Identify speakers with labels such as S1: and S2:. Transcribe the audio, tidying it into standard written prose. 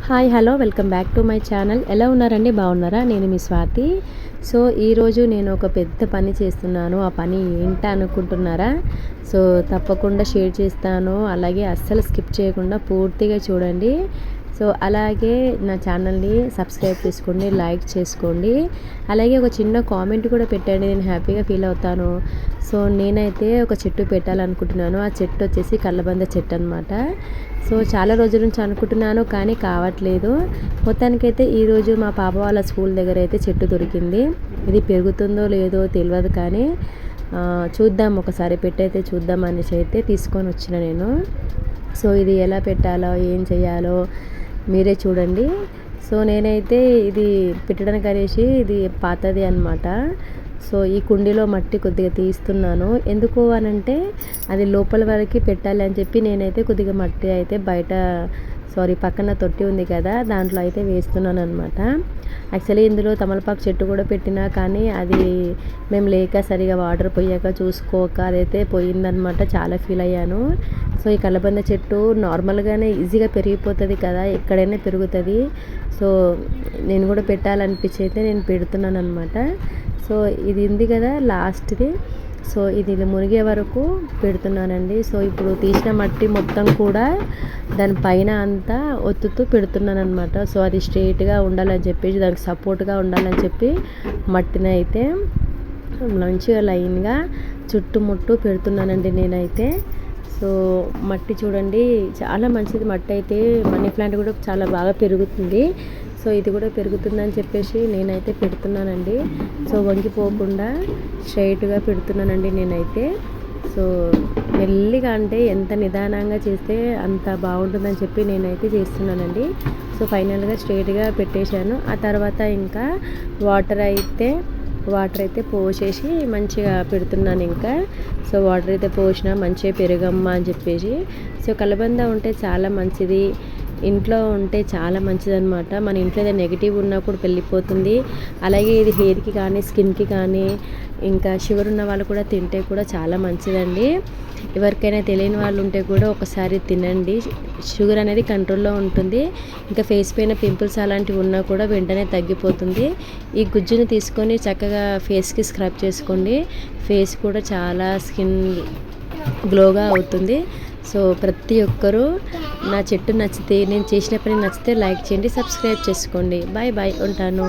S1: Hi hello welcome back to my channel. ఎలా ఉన్నారండి? బాగున్నారా? నేను మీ స్వాతి. సో ఈరోజు నేను ఒక పెద్ద పని చేస్తున్నాను. ఆ పని ఏంటా అనుకుంటున్నారా? సో తప్పకుండా షేర్ చేస్తాను. అలాగే అస్సలు స్కిప్ చేయకుండా పూర్తిగా చూడండి. సో అలాగే నా ఛానల్ని సబ్స్క్రైబ్ చేసుకోండి, లైక్ చేసుకోండి, అలాగే ఒక చిన్న కామెంట్ కూడా పెట్టండి. నేను హ్యాపీగా ఫీల్ అవుతాను. సో నేనైతే ఒక చెట్టు పెట్టాలనుకుంటున్నాను. ఆ చెట్టు వచ్చేసి కల్లబంద చెట్టు అనమాట. సో చాలా రోజుల నుంచి అనుకుంటున్నాను కానీ కావట్లేదు. మొత్తానికైతే ఈరోజు మా పాప వాళ్ళ స్కూల్ దగ్గర అయితే చెట్టు దొరికింది. ఇది పెరుగుతుందో లేదో తెలియదు కానీ చూద్దాం, ఒకసారి పెట్టయితే చూద్దాం అనేసి అయితే తీసుకొని వచ్చిన నేను. సో ఇది ఎలా పెట్టాలో ఏం చేయాలో మీరే చూడండి. సో నేనైతే ఇది పెట్టడానికి అనేసి ఇది పాతది అనమాట. సో ఈ కుండీలో మట్టి కొద్దిగా తీస్తున్నాను. ఎందుకు అనంటే అది లోపల వరకు పెట్టాలి అని చెప్పి నేనైతే కొద్దిగా మట్టి అయితే బయట పక్కన తొట్టి ఉంది కదా, దాంట్లో అయితే వేస్తున్నాను అనమాట. యాక్చువల్లీ ఇందులో తమలపాకు చెట్టు కూడా పెట్టినా కానీ అది మేము లేక సరిగా వాటర్ పోయాక చూసుకోక అదైతే పోయిందనమాట. చాలా ఫీల్ అయ్యాను. సో ఈ కలబంద చెట్టు నార్మల్గానే ఈజీగా పెరిగిపోతుంది కదా, ఎక్కడైనా పెరుగుతుంది. సో నేను కూడా పెట్టాలనిపించి అయితే నేను పెడుతున్నాను అనమాట. సో ఇది ఉంది కదా లాస్ట్ది, సో ఇది మునిగే వరకు పెడుతున్నానండి. సో ఇప్పుడు తీసిన మట్టి మొత్తం కూడా దానిపైన అంతా ఒత్తుతూ పెడుతున్నాను అనమాట. సో అది స్ట్రైట్గా ఉండాలని చెప్పేసి, దానికి సపోర్ట్గా ఉండాలని చెప్పి మట్టిని అయితే మంచిగా లైన్గా చుట్టుముట్టు పెడుతున్నానండి నేనైతే. సో మట్టి చూడండి చాలా మంచిది. మట్టి అయితే మనీ ప్లాంట్ కూడా చాలా బాగా పెరుగుతుంది. సో ఇది కూడా పెరుగుతుందని చెప్పేసి నేనైతే పెడుతున్నానండి. సో వంగిపోకుండా స్ట్రైట్గా పెడుతున్నానండి నేనైతే. సో మెల్లిగా అంటే ఎంత నిదానంగా చేస్తే అంత బాగుంటుందని చెప్పి నేనైతే చేస్తున్నానండి. సో ఫైనల్గా స్ట్రైట్గా పెట్టేశాను. ఆ తర్వాత ఇంకా వాటర్ అయితే పోసేసి మంచిగా పెడుతున్నాను ఇంకా. సో వాటర్ అయితే పోసినా మంచిగా పెరుగమ్మా అని చెప్పేసి. సో కలబంద ఉంటే చాలా మంచిది, ఇంట్లో ఉంటే చాలా మంచిదన్నమాట. మన ఇంట్లో ఏదైనా నెగిటివ్ ఉన్నప్పుడు వెళ్ళిపోతుంది. అలాగే ఇది హెయిర్కి కానీ స్కిన్కి కానీ ఇంకా షుగర్ ఉన్న వాళ్ళు కూడా తింటే కూడా చాలా మంచిదండి. ఎవరికైనా తెలియని వాళ్ళు ఉంటే కూడా ఒకసారి తినండి. షుగర్ అనేది కంట్రోల్లో ఉంటుంది. ఇంకా ఫేస్ పైన పింపుల్స్ అలాంటివి ఉన్నా కూడా వెంటనే తగ్గిపోతుంది. ఈ గుజ్జుని తీసుకొని చక్కగా ఫేస్కి స్క్రబ్ చేసుకోండి. ఫేస్ కూడా చాలా స్కిన్ గ్లోగా అవుతుంది. సో ప్రతి ఒక్కరూ నా చెట్టు నచ్చితే, నేను చేసిన పని నచ్చితే లైక్ చేయండి, సబ్స్క్రైబ్ చేసుకోండి. బాయ్ బాయ్, ఉంటాను.